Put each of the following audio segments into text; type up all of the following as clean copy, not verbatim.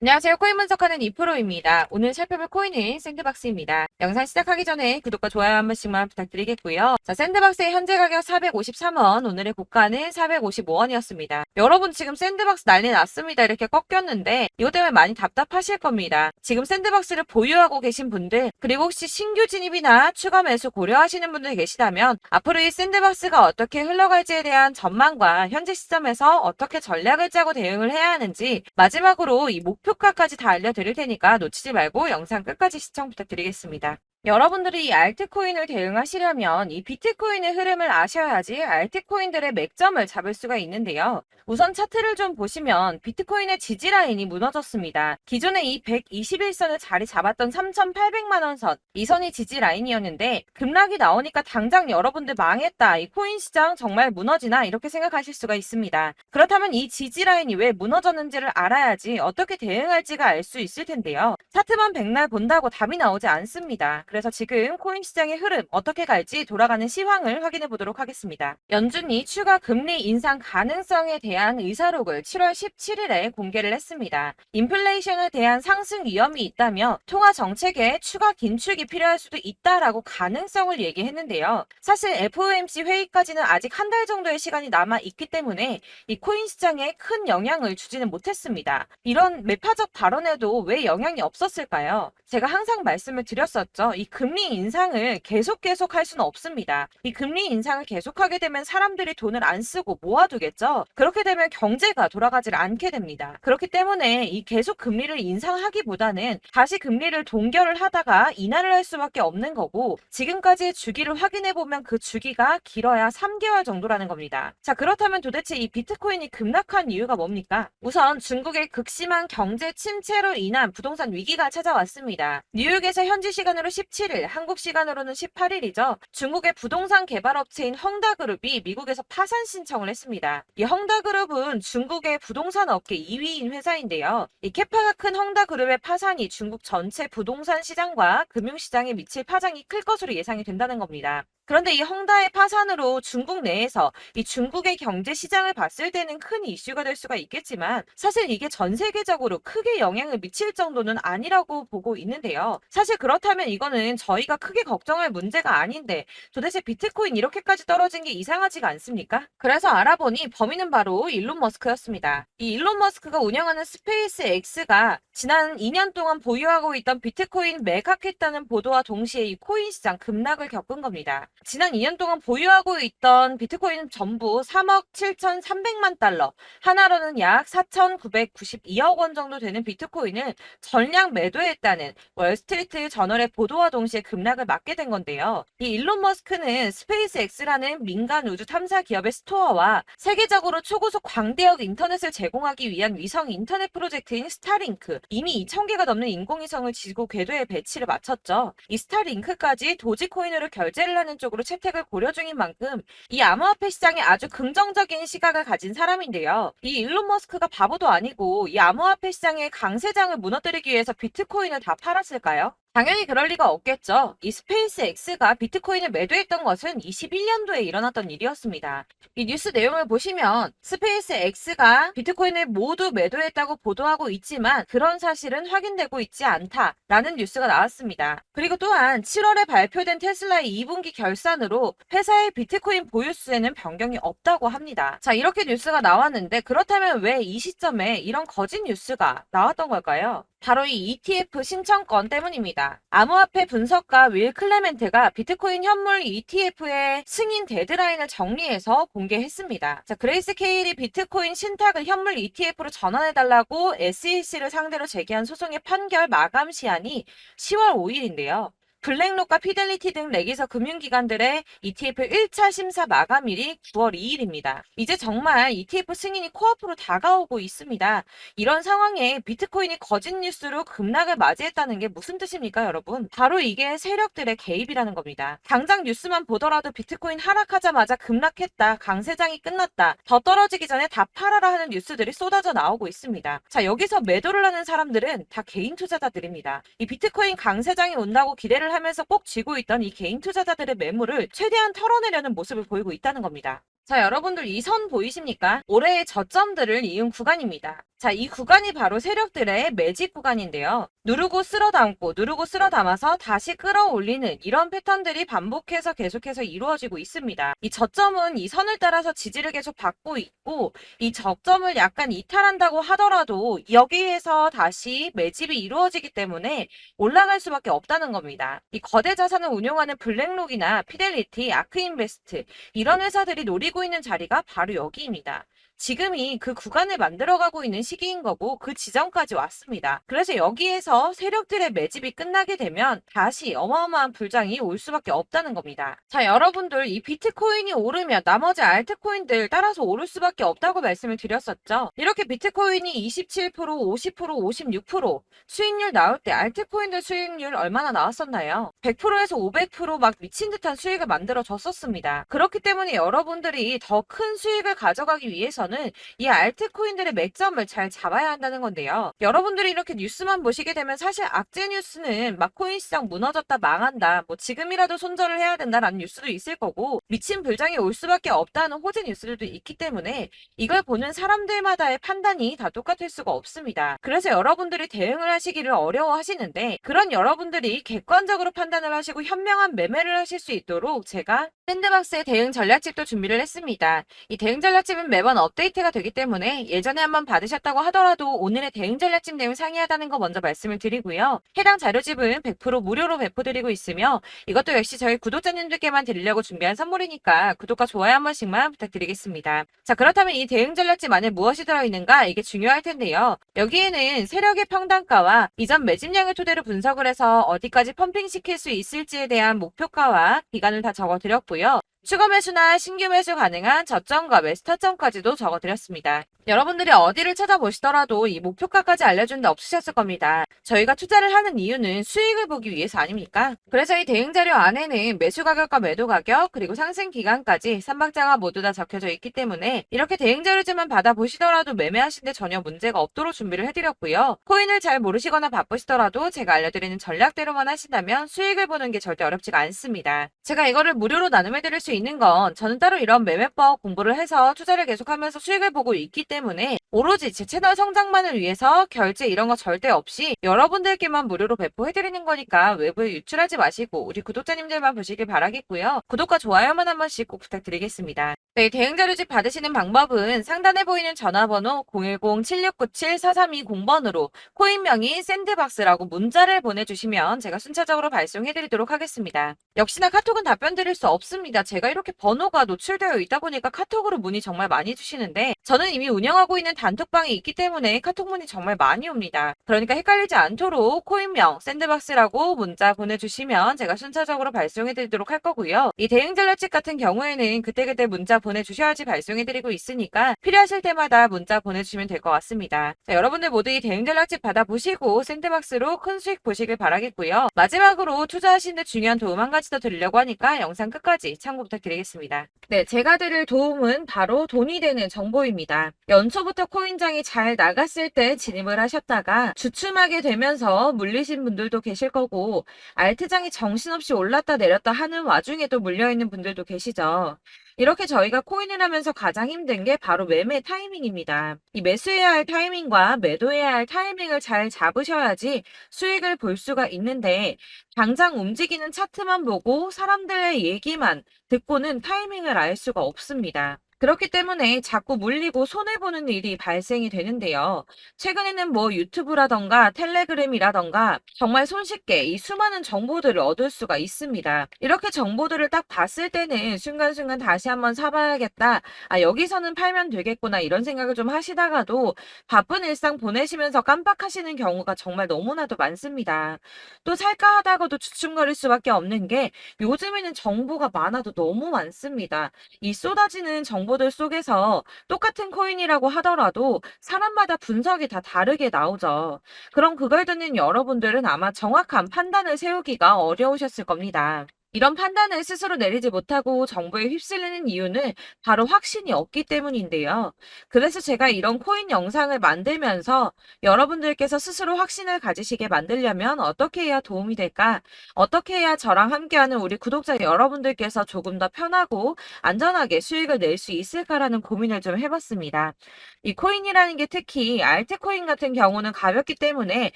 안녕하세요. 코인 분석하는 이프로입니다. 오늘 살펴볼 코인은 샌드박스입니다. 영상 시작하기 전에 구독과 좋아요 한 번씩만 부탁드리겠고요. 자, 샌드박스의 현재 가격 453원, 오늘의 고가는 455원이었습니다. 여러분 지금 샌드박스 난리 났습니다. 이렇게 꺾였는데 이것 때문에 많이 답답하실 겁니다. 지금 샌드박스를 보유하고 계신 분들, 그리고 혹시 신규 진입이나 추가 매수 고려하시는 분들 계시다면 앞으로 이 샌드박스가 어떻게 흘러갈지에 대한 전망과 현재 시점에서 어떻게 전략을 짜고 대응을 해야 하는지, 마지막으로 이 목표가까지 다 알려드릴 테니까 놓치지 말고 영상 끝까지 시청 부탁드리겠습니다. 여러분들이 이 알트코인을 대응하시려면 이 비트코인의 흐름을 아셔야지 알트코인들의 맥점을 잡을 수가 있는데요. 우선 차트를 좀 보시면 비트코인의 지지라인이 무너졌습니다. 기존에 이 121선을 자리 잡았던 3,800만 원 선, 이 선이 지지라인이었는데 급락이 나오니까 당장 여러분들 망했다, 이 코인 시장 정말 무너지나, 이렇게 생각하실 수가 있습니다. 그렇다면 이 지지라인이 왜 무너졌는지를 알아야지 어떻게 대응할지가 알 수 있을 텐데요. 차트만 백날 본다고 답이 나오지 않습니다. 그래서 지금 코인 시장의 흐름 어떻게 갈지 돌아가는 시황을 확인해 보도록 하겠습니다. 연준이 추가 금리 인상 가능성에 대한 의사록을 7월 17일에 공개를 했습니다. 인플레이션에 대한 상승 위험이 있다며 통화 정책에 추가 긴축이 필요할 수도 있다라고 가능성을 얘기했는데요. 사실 FOMC 회의까지는 아직 한 달 정도의 시간이 남아 있기 때문에 이 코인 시장에 큰 영향을 주지는 못했습니다. 이런 매파적 발언에도 왜 영향이 없었을까요? 제가 항상 말씀을 드렸었죠. 이 금리 인상을 계속 할 수는 없습니다. 이 금리 인상을 계속하게 되면 사람들이 돈을 안 쓰고 모아두겠죠. 그렇게 되면 경제가 돌아가질 않게 됩니다. 그렇기 때문에 이 계속 금리를 인상하기보다는 다시 금리를 동결을 하다가 인하를 할 수밖에 없는 거고, 지금까지의 주기를 확인해 보면 그 주기가 길어야 3개월 정도라는 겁니다. 자, 그렇다면 도대체 이 비트코인이 급락한 이유가 뭡니까? 우선 중국의 극심한 경제 침체로 인한 부동산 위기가 찾아왔습니다. 뉴욕에서 현지 시간으로 17일, 한국 시간으로는 18일이죠. 중국의 부동산 개발업체인 헝다그룹이 미국에서 파산 신청을 했습니다. 이 헝다그룹은 중국의 부동산 업계 2위인 회사인데요. 이 캐파가 큰 헝다그룹의 파산이 중국 전체 부동산 시장과 금융시장에 미칠 파장이 클 것으로 예상이 된다는 겁니다. 그런데 이 헝다의 파산으로 중국 내에서 이 중국의 경제 시장을 봤을 때는 큰 이슈가 될 수가 있겠지만, 사실 이게 전 세계적으로 크게 영향을 미칠 정도는 아니라고 보고 있는데요. 사실 그렇다면 이거는 저희가 크게 걱정할 문제가 아닌데 도대체 비트코인 이렇게까지 떨어진 게 이상하지가 않습니까? 그래서 알아보니 범인은 바로 일론 머스크였습니다. 이 일론 머스크가 운영하는 스페이스 X가 지난 2년 동안 보유하고 있던 비트코인 매각했다는 보도와 동시에 이 코인 시장 급락을 겪은 겁니다. 지난 2년 동안 보유하고 있던 비트코인 전부 3억 7,300만 달러, 하나로는 약 4,992억 원 정도 되는 비트코인을 전량 매도했다는 월스트리트 저널의 보도와 동시에 급락을 맞게 된 건데요. 이 일론 머스크는 스페이스 X라는 민간 우주 탐사 기업의 스토어와 세계적으로 초고속 광대역 인터넷을 제공하기 위한 위성 인터넷 프로젝트인 스타링크, 이미 2,000개가 넘는 인공위성을 지구 궤도에 배치를 마쳤죠. 이 스타링크까지 도지코인으로 결제를 하는 쪽으로 채택을 고려 중인 만큼 이 암호화폐 시장에 아주 긍정적인 시각을 가진 사람인데요. 이 일론 머스크가 바보도 아니고 이 암호화폐 시장의 강세장을 무너뜨리기 위해서 비트코인을 다 팔았을까요? 당연히 그럴 리가 없겠죠. 이 스페이스 X가 비트코인을 매도했던 것은 21년도에 일어났던 일이었습니다. 이 뉴스 내용을 보시면 스페이스 X가 비트코인을 모두 매도했다고 보도하고 있지만 그런 사실은 확인되고 있지 않다라는 뉴스가 나왔습니다. 그리고 또한 7월에 발표된 테슬라의 2분기 결산으로 회사의 비트코인 보유수에는 변경이 없다고 합니다. 자, 이렇게 뉴스가 나왔는데 그렇다면 왜 이 시점에 이런 거짓 뉴스가 나왔던 걸까요? 바로 이 ETF 신청권 때문입니다. 암호화폐 분석가 윌 클레멘트가 비트코인 현물 ETF의 승인 데드라인을 정리해서 공개했습니다. 자, 그레이스 케일이 비트코인 신탁을 현물 ETF로 전환해달라고 SEC를 상대로 제기한 소송의 판결 마감 시한이 10월 5일인데요. 블랙록과 피델리티 등 레기서 금융기관들의 ETF 1차 심사 마감일이 9월 2일입니다. 이제 정말 ETF 승인이 코앞으로 다가오고 있습니다. 이런 상황에 비트코인이 거짓 뉴스로 급락을 맞이했다는 게 무슨 뜻입니까, 여러분? 바로 이게 세력들의 개입이라는 겁니다. 당장 뉴스만 보더라도 비트코인 하락하자마자 급락했다, 강세장이 끝났다, 더 떨어지기 전에 다 팔아라 하는 뉴스들이 쏟아져 나오고 있습니다. 자, 여기서 매도를 하는 사람들은 다 개인 투자자들입니다. 이 비트코인 강세장이 온다고 기대를 하면서 꼭 쥐고 있던 이 개인 투자자들의 매물을 최대한 털어내려는 모습을 보이고 있다는 겁니다. 자, 여러분들 이 선 보이십니까? 올해의 저점들을 이은 구간입니다. 자, 이 구간이 바로 세력들의 매집 구간인데요. 누르고 쓸어 담고 누르고 쓸어 담아서 다시 끌어올리는 이런 패턴들이 반복해서 계속해서 이루어지고 있습니다. 이 저점은 이 선을 따라서 지지를 계속 받고 있고 이 저점을 약간 이탈한다고 하더라도 여기에서 다시 매집이 이루어지기 때문에 올라갈 수밖에 없다는 겁니다. 이 거대 자산을 운용하는 블랙록이나 피델리티, 아크인베스트 이런 회사들이 노리고 있는 자리가 바로 여기입니다. 지금이 그 구간을 만들어가고 있는 시기인 거고 그 지점까지 왔습니다. 그래서 여기에서 세력들의 매집이 끝나게 되면 다시 어마어마한 불장이 올 수밖에 없다는 겁니다. 자, 여러분들 이 비트코인이 오르면 나머지 알트코인들 따라서 오를 수밖에 없다고 말씀을 드렸었죠. 이렇게 비트코인이 27%, 50%, 56% 수익률 나올 때 알트코인들 수익률 얼마나 나왔었나요? 100%에서 500%막 미친 듯한 수익을 만들어 줬었습니다. 그렇기 때문에 여러분들이 더 큰 수익을 가져가기 위해서는 이 알트코인들의 맥점을 잘 잡아야 한다는 건데요. 여러분들이 이렇게 뉴스만 보시게 되면 사실 악재 뉴스는 막 코인 시장 무너졌다 망한다 뭐 지금이라도 손절을 해야 된다라는 뉴스도 있을 거고 미친 불장이 올 수밖에 없다는 호재 뉴스들도 있기 때문에 이걸 보는 사람들마다의 판단이 다 똑같을 수가 없습니다. 그래서 여러분들이 대응을 하시기를 어려워하시는데 그런 여러분들이 객관적으로 판단을 하시고 현명한 매매를 하실 수 있도록 제가 샌드박스의 대응 전략집도 준비를 했습니다. 이 대응 전략집은 매번 업데이트가 되기 때문에 예전에 한번 받으셨다고 하더라도 오늘의 대응 전략집 내용 상이하다는 거 먼저 말씀을 드리고요. 해당 자료집은 100% 무료로 배포드리고 있으며 이것도 역시 저희 구독자님들께만 드리려고 준비한 선물이니까 구독과 좋아요 한 번씩만 부탁드리겠습니다. 자, 그렇다면 이 대응 전략집 안에 무엇이 들어있는가 이게 중요할 텐데요. 여기에는 세력의 평단가와 이전 매집량을 토대로 분석을 해서 어디까지 펌핑시킬 수 있을지에 대한 목표가와 기간을 다 적어드렸고요. 추가 매수나 신규 매수 가능한 저점과 매스터점까지도 적어드렸습니다. 여러분들이 어디를 찾아보시더라도 이 목표가까지 알려준 데 없으셨을 겁니다. 저희가 투자를 하는 이유는 수익을 보기 위해서 아닙니까? 그래서 이 대응 자료 안에는 매수 가격과 매도 가격 그리고 상승 기간까지 삼박자가 모두 다 적혀져 있기 때문에 이렇게 대응 자료지만 받아보시더라도 매매하시는데 전혀 문제가 없도록 준비를 해드렸고요. 코인을 잘 모르시거나 바쁘시더라도 제가 알려드리는 전략대로만 하신다면 수익을 보는 게 절대 어렵지가 않습니다. 제가 이거를 무료로 나눔해드릴 수 있는 건 저는 따로 이런 매매법 공부를 해서 투자를 계속하면서 수익을 보고 있기 때문에 오로지 제 채널 성장만을 위해서 결제 이런 거 절대 없이 여러분들께만 무료로 배포해드리는 거니까 외부에 유출하지 마시고 우리 구독자님들만 보시길 바라겠고요. 구독과 좋아요만 한 번씩 꼭 부탁드리겠습니다. 네, 대응 자료집 받으시는 방법은 상단에 보이는 전화번호 010-7697-4320번으로 코인명이 샌드박스라고 문자를 보내주시면 제가 순차적으로 발송해드리도록 하겠습니다. 역시나 카톡은 답변 드릴 수 없습니다. 제가 이렇게 번호가 노출되어 있다 보니까 카톡으로 문의 정말 많이 주시는데 저는 이미 운영하고 있는 단톡방이 있기 때문에 카톡 문의 정말 많이 옵니다. 그러니까 헷갈리지 않도록 코인명 샌드박스라고 문자 보내주시면 제가 순차적으로 발송해드리도록 할 거고요. 이 대응 전략집 같은 경우에는 그때그때 문자 보내주셔야지 발송해드리고 있으니까 필요하실 때마다 문자 보내주시면 될 것 같습니다. 자, 여러분들 모두 이 대응 전략집 받아보시고 샌드박스로 큰 수익 보시길 바라겠고요. 마지막으로 투자하시는데 중요한 도움 한 가지 더 드리려고 하니까 영상 끝까지 참고 부탁드리겠습니다. 네, 제가 드릴 도움은 바로 돈이 되는 정보입니다. 연초부터 코인장이 잘 나갔을 때 진입을 하셨다가 주춤하게 되면서 물리신 분들도 계실 거고 알트장이 정신없이 올랐다 내렸다 하는 와중에도 물려있는 분들도 계시죠. 이렇게 저희가 코인을 하면서 가장 힘든 게 바로 매매 타이밍입니다. 이 매수해야 할 타이밍과 매도해야 할 타이밍을 잘 잡으셔야지 수익을 볼 수가 있는데 당장 움직이는 차트만 보고 사람들의 얘기만 듣고는 타이밍을 알 수가 없습니다. 그렇기 때문에 자꾸 물리고 손해보는 일이 발생이 되는데요. 최근에는 뭐 유튜브라던가 텔레그램이라던가 정말 손쉽게 이 수많은 정보들을 얻을 수가 있습니다. 이렇게 정보들을 딱 봤을 때는 순간순간 다시 한번 사봐야겠다. 아, 여기서는 팔면 되겠구나 이런 생각을 좀 하시다가도 바쁜 일상 보내시면서 깜빡하시는 경우가 정말 너무나도 많습니다. 또 살까 하다가도 주춤거릴 수밖에 없는 게 요즘에는 정보가 많아도 너무 많습니다. 이 쏟아지는 정보들 속에서 똑같은 코인이라고 하더라도 사람마다 분석이 다 다르게 나오죠. 그럼 그걸 듣는 여러분들은 아마 정확한 판단을 세우기가 어려우셨을 겁니다. 이런 판단을 스스로 내리지 못하고 정보에 휩쓸리는 이유는 바로 확신이 없기 때문인데요. 그래서 제가 이런 코인 영상을 만들면서 여러분들께서 스스로 확신을 가지시게 만들려면 어떻게 해야 도움이 될까? 어떻게 해야 저랑 함께하는 우리 구독자 여러분들께서 조금 더 편하고 안전하게 수익을 낼 수 있을까라는 고민을 좀 해봤습니다. 이 코인이라는 게 특히 알트코인 같은 경우는 가볍기 때문에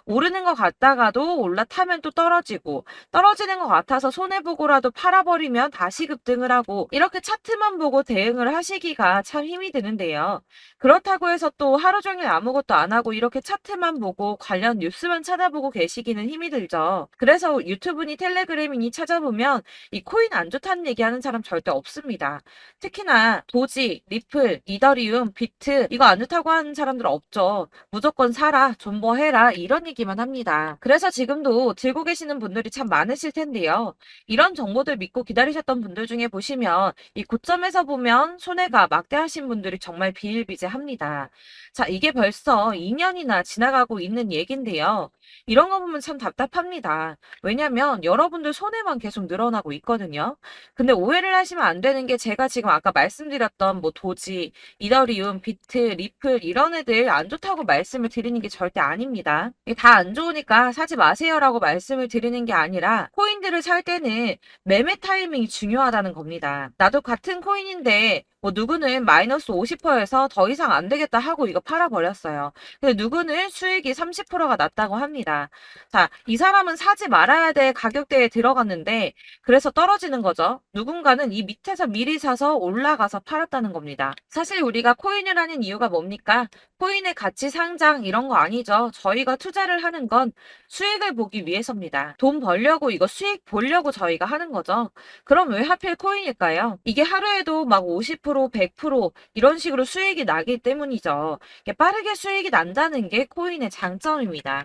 오르는 것 같다가도 올라타면 또 떨어지고 떨어지는 것 같아서 손해보고라도 팔아버리면 다시 급등을 하고 이렇게 차트만 보고 대응을 하시기가 참 힘이 드는데요. 그렇다고 해서 또 하루 종일 아무것도 안 하고 이렇게 차트만 보고 관련 뉴스만 찾아보고 계시기는 힘이 들죠. 그래서 유튜브니 텔레그램이니 찾아보면 이 코인 안 좋다는 얘기하는 사람 절대 없습니다. 특히나 도지, 리플, 이더리움, 비트 이거 안 좋다고 하는 사람들 없죠. 무조건 사라, 존버해라 이런 얘기만 합니다. 그래서 지금도 들고 계시는 분들이 참 많으실 텐데요. 이런 정보들 믿고 기다리셨던 분들 중에 보시면 이 고점에서 보면 손해가 막대하신 분들이 정말 비일비재합니다. 자, 이게 벌써 2년이나 지나가고 있는 얘긴데요. 이런 거 보면 참 답답합니다. 왜냐면 여러분들 손해만 계속 늘어나고 있거든요. 근데 오해를 하시면 안 되는 게 제가 지금 아까 말씀드렸던 뭐 도지, 이더리움, 비트, 리플 이런 애들 안 좋다고 말씀을 드리는 게 절대 아닙니다. 다 안 좋으니까 사지 마세요라고 말씀을 드리는 게 아니라 코인들을 살 때는 매매 타이밍이 중요하다는 겁니다. 나도 같은 코인인데 뭐 누구는 마이너스 50%에서 더 이상 안 되겠다 하고 이거 팔아버렸어요. 근데 누구는 수익이 30%가 났다고 합니다. 자, 이 사람은 사지 말아야 될 가격대에 들어갔는데 그래서 떨어지는 거죠. 누군가는 이 밑에서 미리 사서 올라가서 팔았다는 겁니다. 사실 우리가 코인을 하는 이유가 뭡니까? 코인의 가치 상장 이런 거 아니죠. 저희가 투자를 하는 건 수익을 보기 위해서입니다. 돈 벌려고 이거 수익 보려고 저희가 하는 거죠. 그럼 왜 하필 코인일까요? 이게 하루에도 막 50%, 100% 이런 식으로 수익이 나기 때문이죠. 빠르게 수익이 난다는 게 코인의 장점입니다.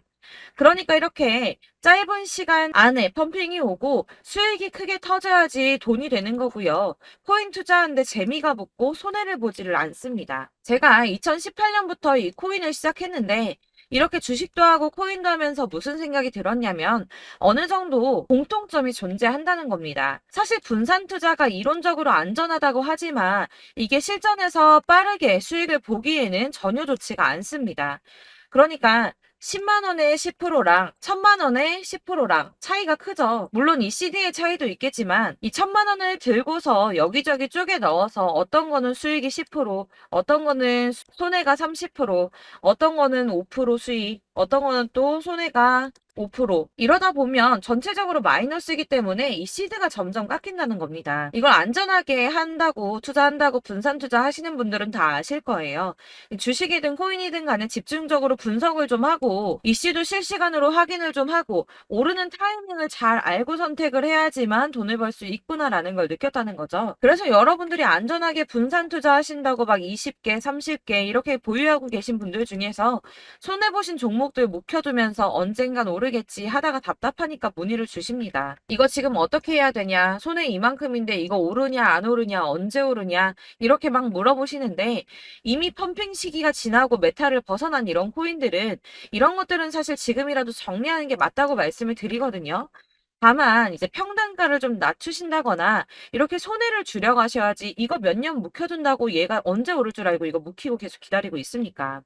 그러니까 이렇게 짧은 시간 안에 펌핑이 오고 수익이 크게 터져야지 돈이 되는 거고요. 코인 투자하는데 재미가 붙고 손해를 보지를 않습니다. 제가 2018년부터 이 코인을 시작했는데 이렇게 주식도 하고 코인도 하면서 무슨 생각이 들었냐면 어느 정도 공통점이 존재한다는 겁니다. 사실 분산 투자가 이론적으로 안전하다고 하지만 이게 실전에서 빠르게 수익을 보기에는 전혀 좋지가 않습니다. 그러니까 10만 원에 10%랑 1000만 원에 10%랑 차이가 크죠. 물론 이 CD의 차이도 있겠지만 이 1000만 원을 들고서 여기저기 쪼개 넣어서 어떤 거는 수익이 10%, 어떤 거는 손해가 30%, 어떤 거는 5% 수익, 어떤 거는 또 손해가 5% 이러다 보면 전체적으로 마이너스이기 때문에 이 시드가 점점 깎인다는 겁니다. 이걸 안전하게 한다고 투자한다고 분산 투자하시는 분들은 다 아실 거예요. 주식이든 코인이든 간에 집중적으로 분석을 좀 하고 이슈도 실시간으로 확인을 좀 하고 오르는 타이밍을 잘 알고 선택을 해야지만 돈을 벌 수 있구나라는 걸 느꼈다는 거죠. 그래서 여러분들이 안전하게 분산 투자하신다고 막 20개, 30개 이렇게 보유하고 계신 분들 중에서 손해보신 종목들 묵혀두면서 언젠간 오르겠지 하다가 답답하니까 문의를 주십니다. 이거 지금 어떻게 해야 되냐? 손해 이만큼인데 이거 오르냐 안 오르냐 언제 오르냐 이렇게 막 물어보시는데 이미 펌핑 시기가 지나고 메타를 벗어난 이런 코인들은 이런 것들은 사실 지금이라도 정리하는 게 맞다고 말씀을 드리거든요. 다만 이제 평단가를 좀 낮추신다거나 이렇게 손해를 줄여가셔야지 이거 몇 년 묵혀둔다고 얘가 언제 오를 줄 알고 이거 묵히고 계속 기다리고 있습니까?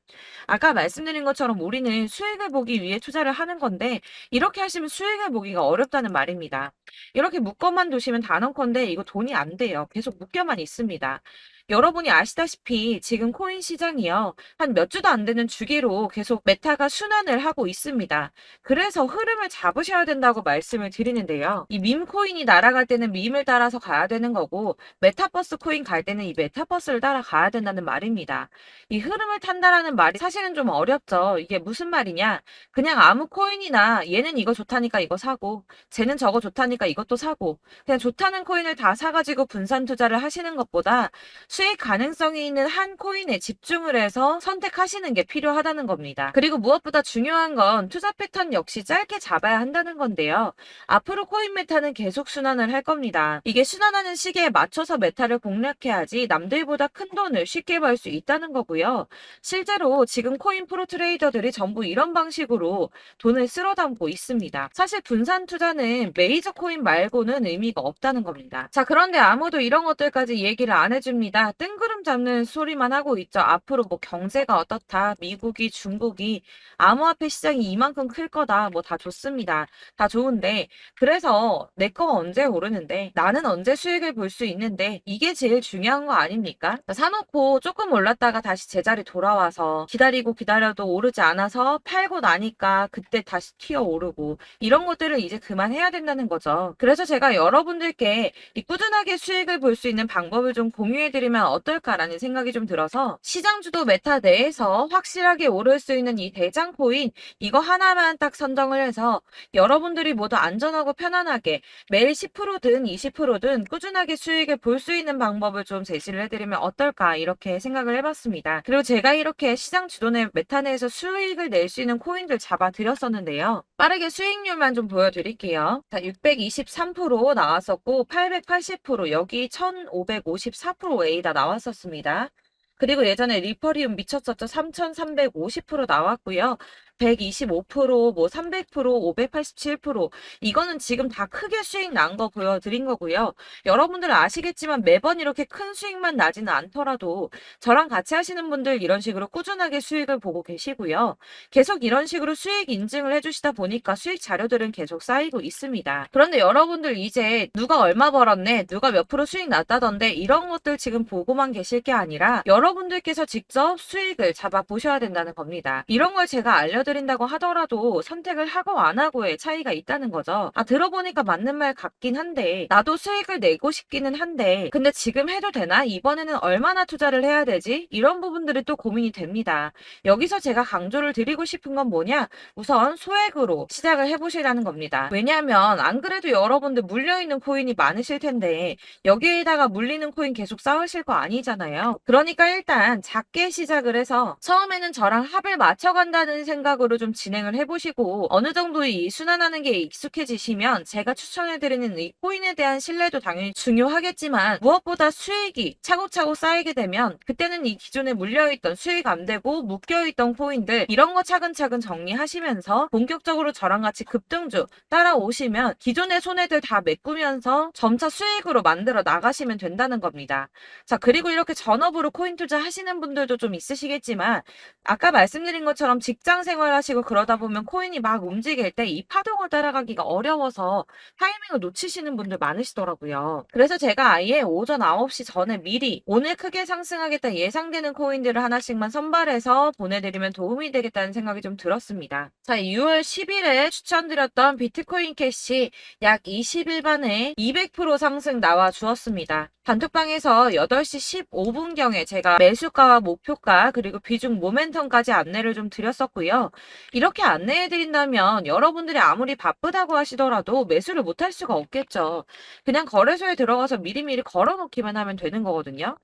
아까 말씀드린 것처럼 우리는 수익을 보기 위해 투자를 하는 건데 이렇게 하시면 수익을 보기가 어렵다는 말입니다. 이렇게 묶어만 두시면 단언컨대 이거 돈이 안 돼요. 계속 묶여만 있습니다. 여러분이 아시다시피 지금 코인 시장이요. 한 몇 주도 안 되는 주기로 계속 메타가 순환을 하고 있습니다. 그래서 흐름을 잡으셔야 된다고 말씀을 드리는데요. 이 밈 코인이 날아갈 때는 밈을 따라서 가야 되는 거고 메타버스 코인 갈 때는 이 메타버스를 따라가야 된다는 말입니다. 이 흐름을 탄다라는 말이 사실은 좀 어렵죠. 이게 무슨 말이냐? 그냥 아무 코인이나 얘는 이거 좋다니까 이거 사고 쟤는 저거 좋다니까 이것도 사고 그냥 좋다는 코인을 다 사가지고 분산 투자를 하시는 것보다 수익 가능성이 있는 한 코인에 집중을 해서 선택하시는 게 필요하다는 겁니다. 그리고 무엇보다 중요한 건 투자 패턴 역시 짧게 잡아야 한다는 건데요. 앞으로 코인 메타는 계속 순환을 할 겁니다. 이게 순환하는 시기에 맞춰서 메타를 공략해야지 남들보다 큰 돈을 쉽게 벌 수 있다는 거고요. 실제로 지금 코인 프로 트레이더들이 전부 이런 방식으로 돈을 쓸어 담고 있습니다. 사실 분산 투자는 메이저 코인 말고는 의미가 없다는 겁니다. 자, 그런데 아무도 이런 것들까지 얘기를 안 해줍니다. 뜬구름 잡는 소리만 하고 있죠. 앞으로 뭐 경제가 어떻다, 미국이, 중국이, 암호화폐 시장이 이만큼 클 거다, 뭐 다 좋습니다. 다 좋은데, 그래서 내 거 언제 오르는데, 나는 언제 수익을 볼 수 있는데, 이게 제일 중요한 거 아닙니까? 사놓고 조금 올랐다가 다시 제자리 돌아와서 기다리고 기다려도 오르지 않아서 팔고 나니까 그때 다시 튀어 오르고, 이런 것들을 이제 그만해야 된다는 거죠. 그래서 제가 여러분들께 이 꾸준하게 수익을 볼 수 있는 방법을 좀 공유해드리면 어떨까라는 생각이 좀 들어서 시장주도 메타 내에서 확실하게 오를 수 있는 이 대장 코인 이거 하나만 딱 선정을 해서 여러분들이 모두 안전하고 편안하게 매일 10%든 20%든 꾸준하게 수익을 볼 수 있는 방법을 좀 제시를 해드리면 어떨까 이렇게 생각을 해봤습니다. 그리고 제가 이렇게 시장 주도내 메타 내에서 수익을 낼 수 있는 코인들 잡아드렸었는데요. 빠르게 수익률만 좀 보여드릴게요. 자, 623% 나왔었고 880% 여기 1554% A다 나왔었습니다. 그리고 예전에 리퍼리움 미쳤었죠. 3350% 나왔고요. 125%, 뭐 300%, 587% 이거는 지금 다 크게 수익 난 거 보여드린 거고요. 여러분들 아시겠지만 매번 이렇게 큰 수익만 나지는 않더라도 저랑 같이 하시는 분들 이런 식으로 꾸준하게 수익을 보고 계시고요. 계속 이런 식으로 수익 인증을 해주시다 보니까 수익 자료들은 계속 쌓이고 있습니다. 그런데 여러분들 이제 누가 얼마 벌었네, 누가 몇 프로 수익 났다던데 이런 것들 지금 보고만 계실 게 아니라 여러분들께서 직접 수익을 잡아 보셔야 된다는 겁니다. 이런 걸 제가 알려드린다고 하더라도 선택을 하고 안 하고의 차이가 있다는 거죠. 아, 들어보니까 맞는 말 같긴 한데 나도 수익을 내고 싶기는 한데 근데 지금 해도 되나? 이번에는 얼마나 투자를 해야 되지? 이런 부분들이 또 고민이 됩니다. 여기서 제가 강조를 드리고 싶은 건 뭐냐? 우선 소액으로 시작을 해보시라는 겁니다. 왜냐하면 안 그래도 여러분들 물려있는 코인이 많으실 텐데 여기에다가 물리는 코인 계속 쌓으실 거 아니잖아요. 그러니까 일단 작게 시작을 해서 처음에는 저랑 합을 맞춰간다는 생각으로 좀 진행을 해보시고 어느 정도 이 순환하는 게 익숙해지시면 제가 추천해드리는 이 코인에 대한 신뢰도 당연히 중요하겠지만 무엇보다 수익이 차곡차곡 쌓이게 되면 그때는 이 기존에 물려있던 수익 안 되고 묶여있던 코인들 이런 거 차근차근 정리하시면서 본격적으로 저랑 같이 급등주 따라오시면 기존의 손해들 다 메꾸면서 점차 수익으로 만들어 나가시면 된다는 겁니다. 자, 그리고 이렇게 전업으로 코인 투자 하시는 분들도 좀 있으시겠지만 아까 말씀드린 것처럼 직장 생활하시고 그러다 보면 코인이 막 움직일 때 이 파동을 따라가기가 어려워서 타이밍을 놓치시는 분들 많으시더라고요. 그래서 제가 아예 오전 9시 전에 미리 오늘 크게 상승하겠다 예상되는 코인들을 하나씩만 선발해서 보내드리면 도움이 되겠다는 생각이 좀 들었습니다. 자, 6월 10일에 추천드렸던 비트코인 캐시 약 20일 만에 200% 상승 나와 주었습니다. 단톡방에서 8시 15분경에 제가 매수가와 목표가 그리고 비중 모멘텀까지 안내를 좀 드렸었고요. 이렇게 안내해드린다면 여러분들이 아무리 바쁘다고 하시더라도 매수를 못할 수가 없겠죠. 그냥 거래소에 들어가서 미리미리 걸어놓기만 하면 되는 거거든요.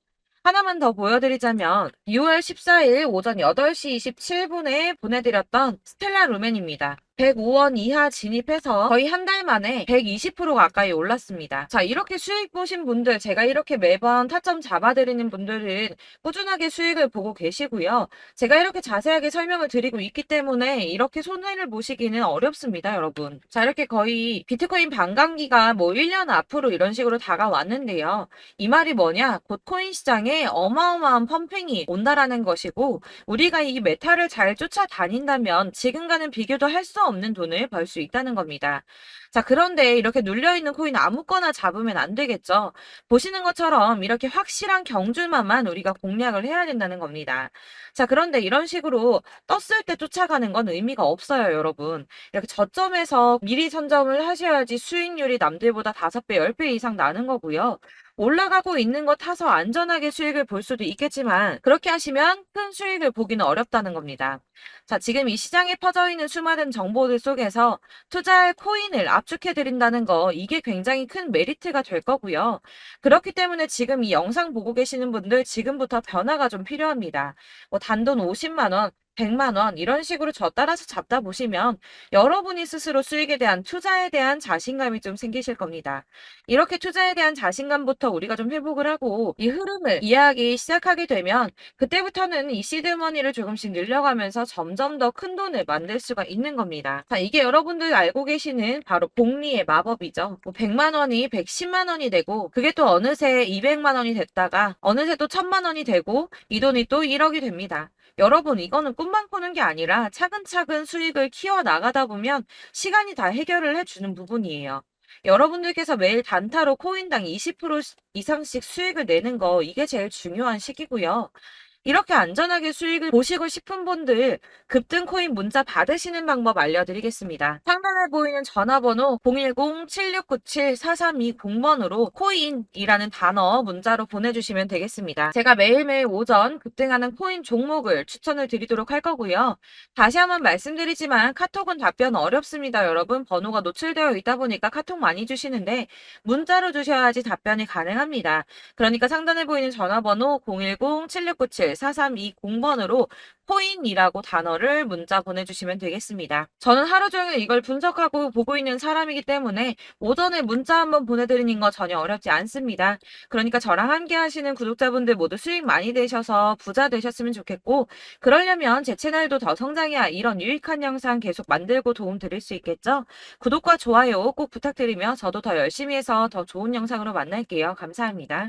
하나만 더 보여드리자면 6월 14일 오전 8시 27분에 보내드렸던 스텔라 루멘입니다. 105원 이하 진입해서 거의 한 달 만에 120% 가까이 올랐습니다. 자, 이렇게 수익 보신 분들, 제가 이렇게 매번 타점 잡아드리는 분들은 꾸준하게 수익을 보고 계시고요. 제가 이렇게 자세하게 설명을 드리고 있기 때문에 이렇게 손해를 보시기는 어렵습니다, 여러분. 자, 이렇게 거의 비트코인 반감기가 뭐 1년 앞으로 이런 식으로 다가왔는데요. 이 말이 뭐냐? 곧 코인 시장에 어마어마한 펌핑이 온다라는 것이고 우리가 이 메타를 잘 쫓아다닌다면 지금과는 비교도 할 수 없는 돈을 벌 수 있다는 겁니다. 자, 그런데 이렇게 눌려있는 코인 아무거나 잡으면 안 되겠죠. 보시는 것처럼 이렇게 확실한 경주만만 우리가 공략을 해야 된다는 겁니다. 자, 그런데 이런 식으로 떴을 때 쫓아가는 건 의미가 없어요, 여러분. 이렇게 저점에서 미리 선점을 하셔야지 수익률이 남들보다 5배, 10배 이상 나는 거고요. 올라가고 있는 거 타서 안전하게 수익을 볼 수도 있겠지만 그렇게 하시면 큰 수익을 보기는 어렵다는 겁니다. 자, 지금 이 시장에 퍼져 있는 수많은 정보들 속에서 투자할 코인을 압축해 드린다는 거 이게 굉장히 큰 메리트가 될 거고요. 그렇기 때문에 지금 이 영상 보고 계시는 분들 지금부터 변화가 좀 필요합니다. 뭐 단돈 50만 원, 100만 원 이런 식으로 저 따라서 잡다 보시면 여러분이 스스로 수익에 대한 투자에 대한 자신감이 좀 생기실 겁니다. 이렇게 투자에 대한 자신감부터 우리가 좀 회복을 하고 이 흐름을 이해하기 시작하게 되면 그때부터는 이 시드머니를 조금씩 늘려가면서 점점 더 큰 돈을 만들 수가 있는 겁니다. 자, 이게 여러분들 알고 계시는 바로 복리의 마법이죠. 뭐 100만 원이 110만 원이 되고 그게 또 어느새 200만 원이 됐다가 어느새 또 1000만 원이 되고 이 돈이 또 1억이 됩니다. 여러분, 이거는 꿈만 꾸는 게 아니라 차근차근 수익을 키워 나가다 보면 시간이 다 해결을 해주는 부분이에요. 여러분들께서 매일 단타로 코인당 20% 이상씩 수익을 내는 거 이게 제일 중요한 시기고요. 이렇게 안전하게 수익을 보시고 싶은 분들 급등 코인 문자 받으시는 방법 알려드리겠습니다. 상단에 보이는 전화번호 010-7697-4320번으로 코인이라는 단어 문자로 보내주시면 되겠습니다. 제가 매일매일 오전 급등하는 코인 종목을 추천을 드리도록 할 거고요. 다시 한번 말씀드리지만 카톡은 답변 어렵습니다. 여러분, 번호가 노출되어 있다 보니까 카톡 많이 주시는데 문자로 주셔야지 답변이 가능합니다. 그러니까 상단에 보이는 전화번호 010-7697-4320번으로 코인이라고 단어를 문자 보내주시면 되겠습니다. 저는 하루 종일 이걸 분석하고 보고 있는 사람이기 때문에 오전에 문자 한번 보내드리는 거 전혀 어렵지 않습니다. 그러니까 저랑 함께 하시는 구독자분들 모두 수익 많이 되셔서 부자 되셨으면 좋겠고 그러려면 제 채널도 더 성장해야 이런 유익한 영상 계속 만들고 도움 드릴 수 있겠죠? 구독과 좋아요 꼭 부탁드리며 저도 더 열심히 해서 더 좋은 영상으로 만날게요. 감사합니다.